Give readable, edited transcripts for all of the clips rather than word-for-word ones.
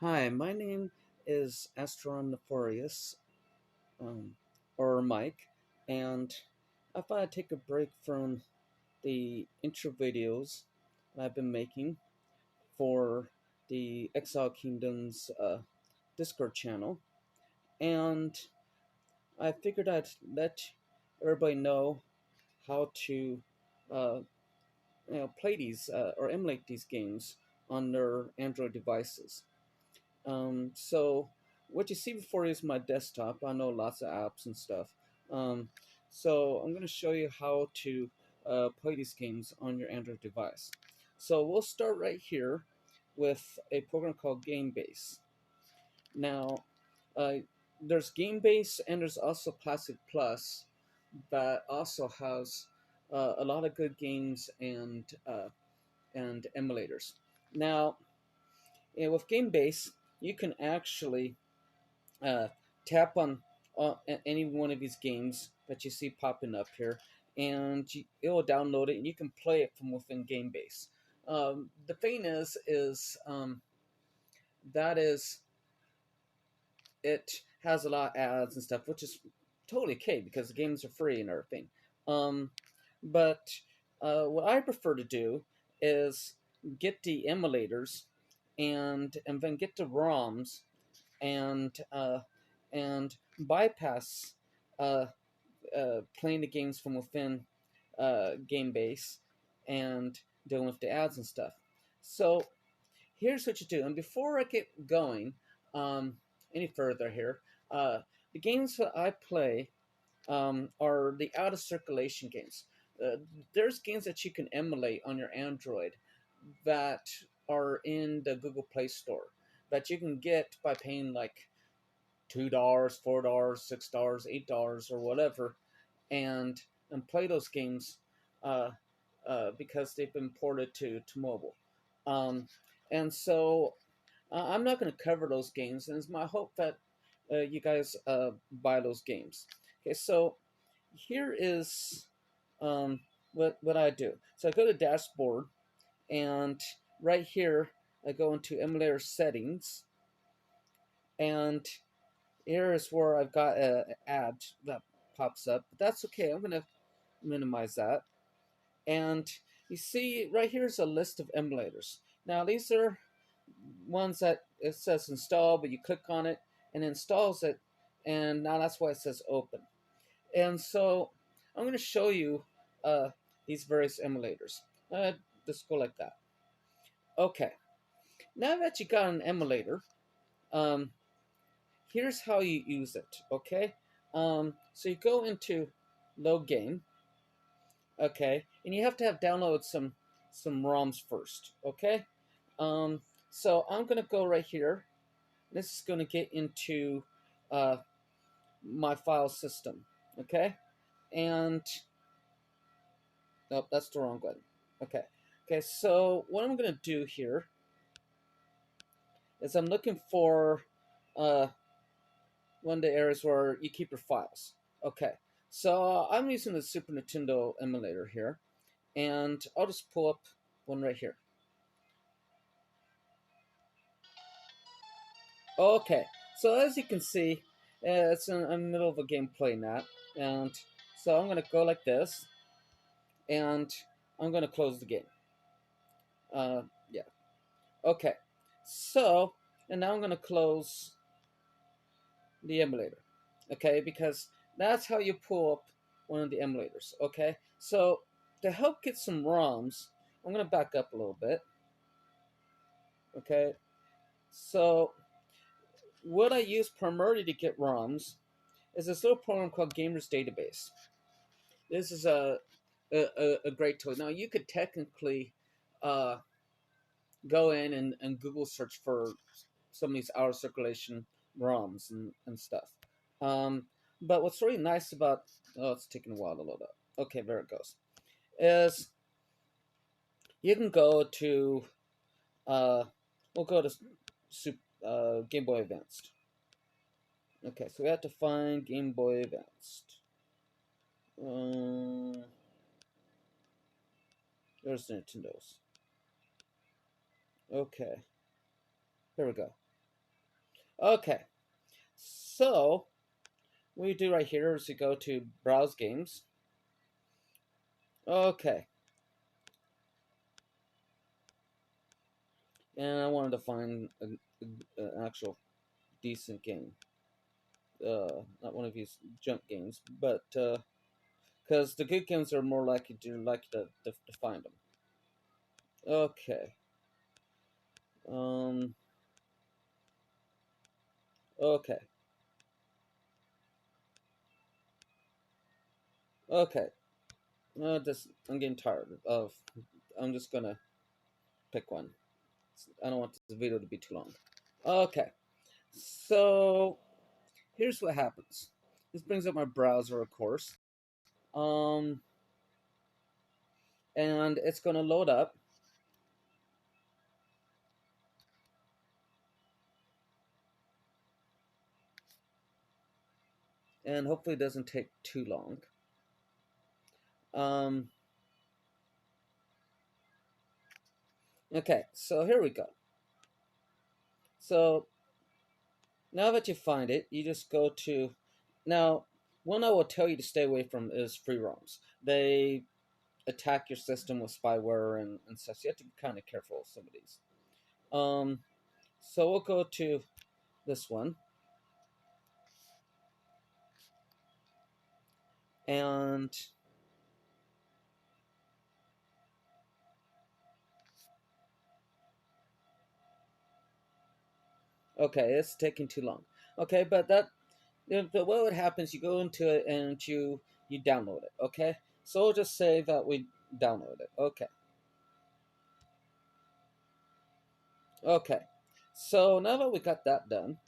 Hi, my name is Astron Nefarious, um, or Mike, and I thought I'd take a break from the intro videos that I've been making for the Exile Kingdoms Discord channel, and I figured I'd let everybody know how to uh, play these or emulate these games on their Android devices. So what you see before you is my desktop. I know lots of apps and stuff. Um, so I'm going to show you how to play these games on your Android device. So we'll start right here with a program called GameBase. Now, uh, there's GameBase and there's also Classic Plus that also has a lot of good games and emulators. Now, with GameBase, you can actually uh, tap on any one of these games that you see popping up here, and it will download it, and you can play it from within GameBase. The thing is that is it has a lot of ads and stuff, which is totally okay because the games are free and everything. Um, but what I prefer to do is get the emulators and then get the ROMs and and bypass uh, playing the games from within game base and dealing with the ads and stuff. So here's what you do. And before I get going um, any further here, uh, the games that I play are the out of circulation games. Uh, there's games that you can emulate on your Android that are in the Google Play Store that you can get by paying like $2, $4, $6, $8, or whatever, and play those games uh, because they've been ported to mobile. Um, and so I'm not going to cover those games, and it's my hope that you guys buy those games. Okay, so here is what I do. So I go to dashboard, and right here I go into emulator settings, and here is where I've got an ad that pops up, but that's okay. I'm going to minimize that. And you see right here is a list of emulators. Now these are ones that it says install, but you click on it and it installs it, and now that's why it says open. And so I'm going to show you these various emulators. Just go like that. Okay, now that you got an emulator, um, here's how you use it. Okay, so you go into load game. Okay, and you have to have downloaded some ROMs first. Okay, um, so I'm gonna go right here. This is gonna get into uh, my file system. Okay, and nope, that's the wrong button. Okay, okay. So what I'm gonna do here is I'm looking for uh, one of the areas where you keep your files. Okay, so I'm using the Super Nintendo emulator here, and I'll just pull up one right here. Okay, so as you can see, it's in the middle of a gameplay now, and so I'm going to go like this, and I'm going to close the game. Yeah, okay. So, and now I'm going to close the emulator, okay, because that's how you pull up one of the emulators, okay? So, to help get some ROMs, I'm going to back up a little bit, okay? So, what I use primarily to get ROMs is this little program called Gamers Database. This is a great tool. Now you could technically uh, go in and Google search for some of these out of circulation ROMs and stuff. Um, but what's really nice about it's taking a while to load up. Okay, there it goes. Is you can go to we'll go to Game Boy Advanced. Okay, so we have to find Game Boy Advanced. There's Nintendo's. Okay, here we go. Okay, so what you do right here is you go to Browse Games. Okay, and I wanted to find an actual decent game. Not one of these junk games, but because the good games are more likely to find them. Okay. Um. Okay. Okay. I'm getting tired of. I'm just gonna pick one. I don't want this video to be too long. Okay. So here's what happens. This brings up my browser, of course. Um. And it's gonna load up. And hopefully it doesn't take too long. Um. Okay. So here we go. So now that you find it, you just go to. Now, one I will tell you to stay away from is free ROMs. They attack your system with spyware and such. You have to be kind of careful with some of these. Um, so we'll go to this one. And okay, it's taking too long. Okay, but but what would happen is you go into it and you download it. Okay, so we'll just say that we download it. Okay, okay. So now that we got that done,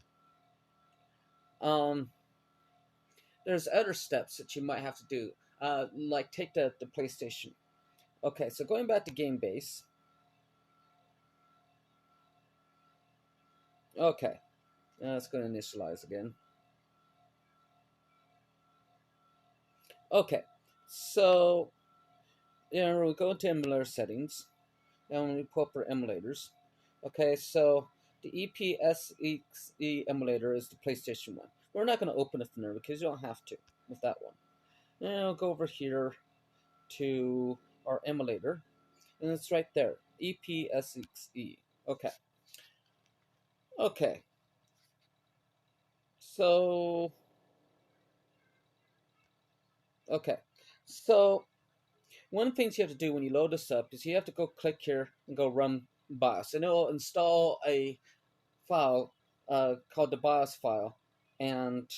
um, there's other steps that you might have to do, like take the PlayStation. Okay, so going back to Game Base. Okay, it's going to initialize again. Okay, so we go into emulator settings, and we pull up our emulators. Okay, so the EPSXE emulator is the PlayStation one. We're not going to open it from there because you don't have to with that one. And I'll go over here to our emulator, and it's right there, EPSXE. Okay, okay. So okay, so one of the things you have to do when you load this up is you have to go click here and go run BIOS, and it'll install a file called the BIOS file, and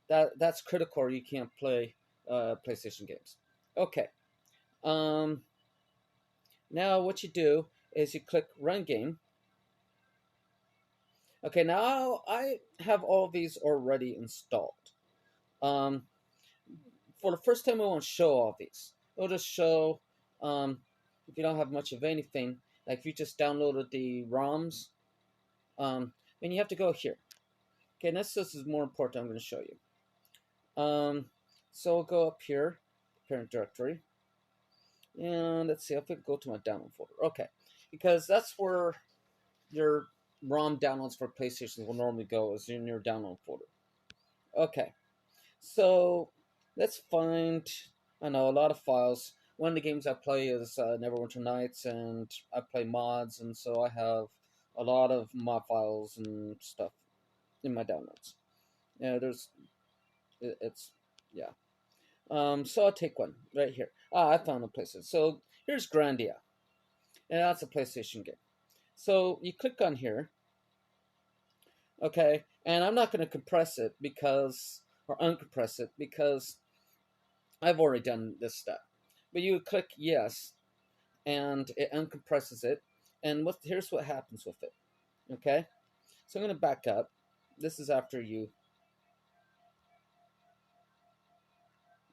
that's critical or you can't play PlayStation games. Okay. Um, Now what you do is you click Run Game. Okay, now I have all these already installed. Um, for the first time, we won't show all these. It'll just show if you don't have much of anything, like if you just downloaded the ROMs, and you have to go here. Okay, this is more important. I'm going to show you. So we'll go up here, parent directory, and let's see if we go to my download folder. Okay, because that's where your ROM downloads for PlayStation will normally go, is in your download folder. Okay, so let's find. I know a lot of files. One of the games I play is Neverwinter Nights, and I play mods, and so I have a lot of mod files and stuff in my downloads. Yeah, it's yeah. So I'll take one right here. I found the places. So here's Grandia, and that's a PlayStation game. So you click on here, okay, and I'm not going to compress it or uncompress it because I've already done this step. But you click yes, and it uncompresses it, and here's what happens with it, okay? So I'm going to back up. This is after you,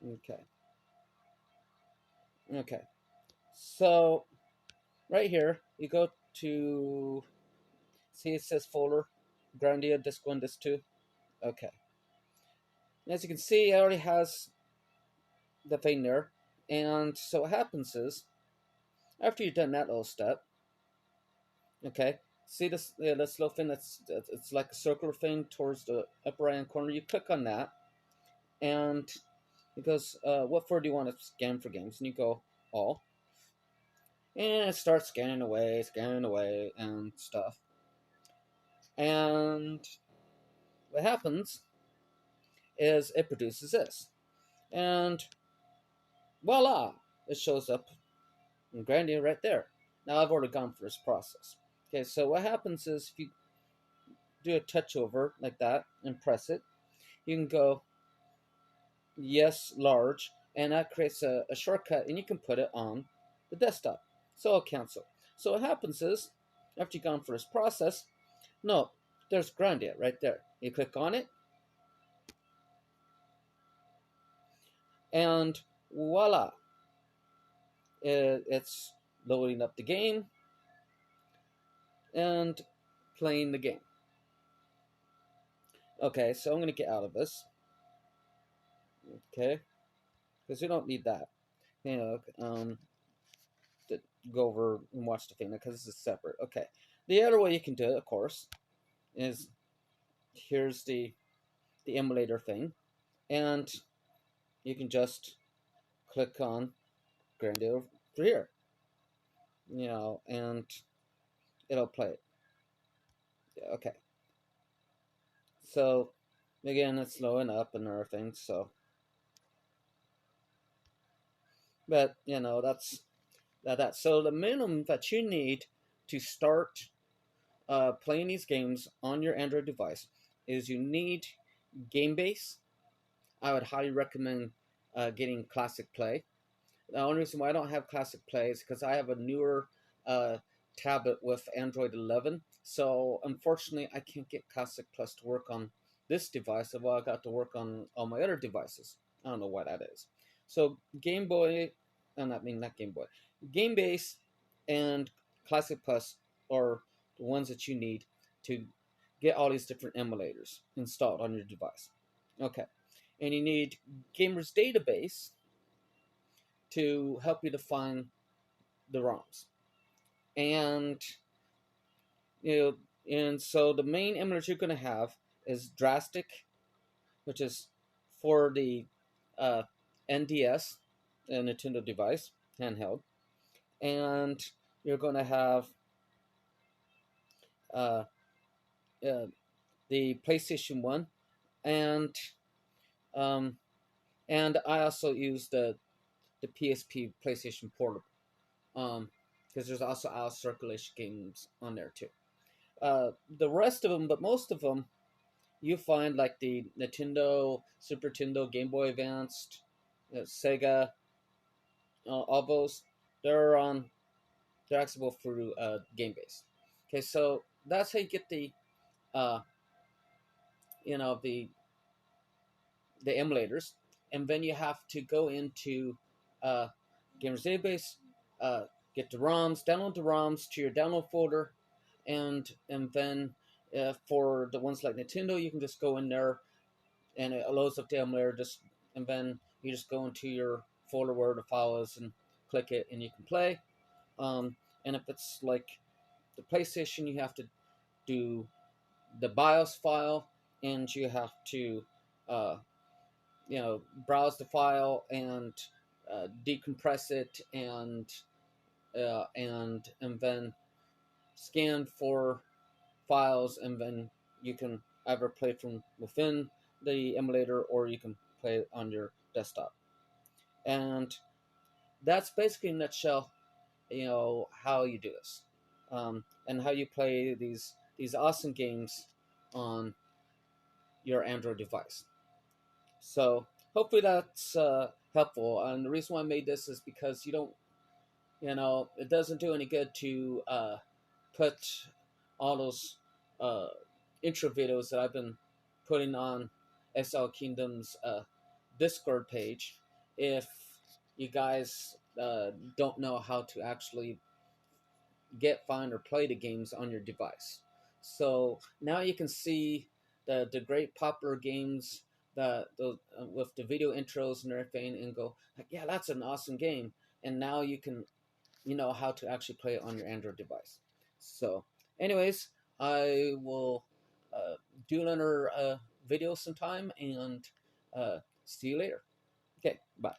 okay, okay. So right here, you go to, see it says folder, Grandia, disk 1, disk 2. Okay. And as you can see, it already has the thing there. And so what happens is, after you've done that little step, okay, See this little thing it's like a circular thing towards the upper right hand corner. You click on that, and it goes, "What for do you want to scan for games?" And you go all, and it starts scanning away, and stuff. And what happens is it produces this, and voila, it shows up in Grandia right there. Now I've already gone through this process. Okay, so what happens is if you do a touch over like that and press it, you can go yes large, and that creates a shortcut, and you can put it on the desktop. So I'll cancel. So what happens is after you've gone through this process, no, there's Grandia right there. You click on it, and voila, it's loading up the game and playing the game. Okay, so I'm going to get out of this. Okay, because we don't need that. You know, to go over and watch the thing because this is separate. Okay, the other way you can do it, of course, is here's the emulator thing, and you can just click on Grandia over here, and it'll play it. Okay, so again, it's slowing up and everything. So, but that's so the minimum that you need to start playing these games on your Android device is you need GameBase. I would highly recommend getting Classic Play. The only reason why I don't have Classic Play is because I have a newer uh, tablet with Android 11. So unfortunately, I can't get Classic Plus to work on this device. Well, I got to work on all my other devices. I don't know why that is. So Game Boy, not Game Boy, GameBase and Classic Plus are the ones that you need to get all these different emulators installed on your device. Okay, and you need Gamers Database to help you define the ROMs. And and so the main emulator you're going to have is Drastic, which is for the uh, NDS, a Nintendo device, handheld, and you're going to have uh, uh, the PlayStation One, and um, and I also use the PSP PlayStation Portable, because there's also out circulation games on there too. The rest of them, but most of them, you find like the Nintendo, Super Nintendo, Game Boy Advanced, Sega, all those. They're on. They're accessible through GameBase. Okay, so that's how you get uh, the emulators, and then you have to go into uh, Gamers Database, uh, get the ROMs, download the ROMs to your download folder, and then for the ones like Nintendo, you can just go in there and it loads up the emulator, and then you just go into your folder where the file is and click it, and you can play. And if it's like the PlayStation, you have to do the BIOS file, and you have to uh, browse the file and decompress it, and then scan for files, and then you can either play from within the emulator or you can play it on your desktop. And that's basically in a nutshell, how you do this, and how you play these awesome games on your Android device. So hopefully that's helpful. And the reason why I made this is because it doesn't do any good to put all those uh, intro videos that I've been putting on SL Kingdom's Discord page if you guys don't know how to actually find, or play the games on your device. So now you can see the great popular games with the video intros and everything, and go like, yeah, that's an awesome game. And now you know how to actually play it on your Android device. So Anyways, I will do another video sometime, and see you later. Okay, bye.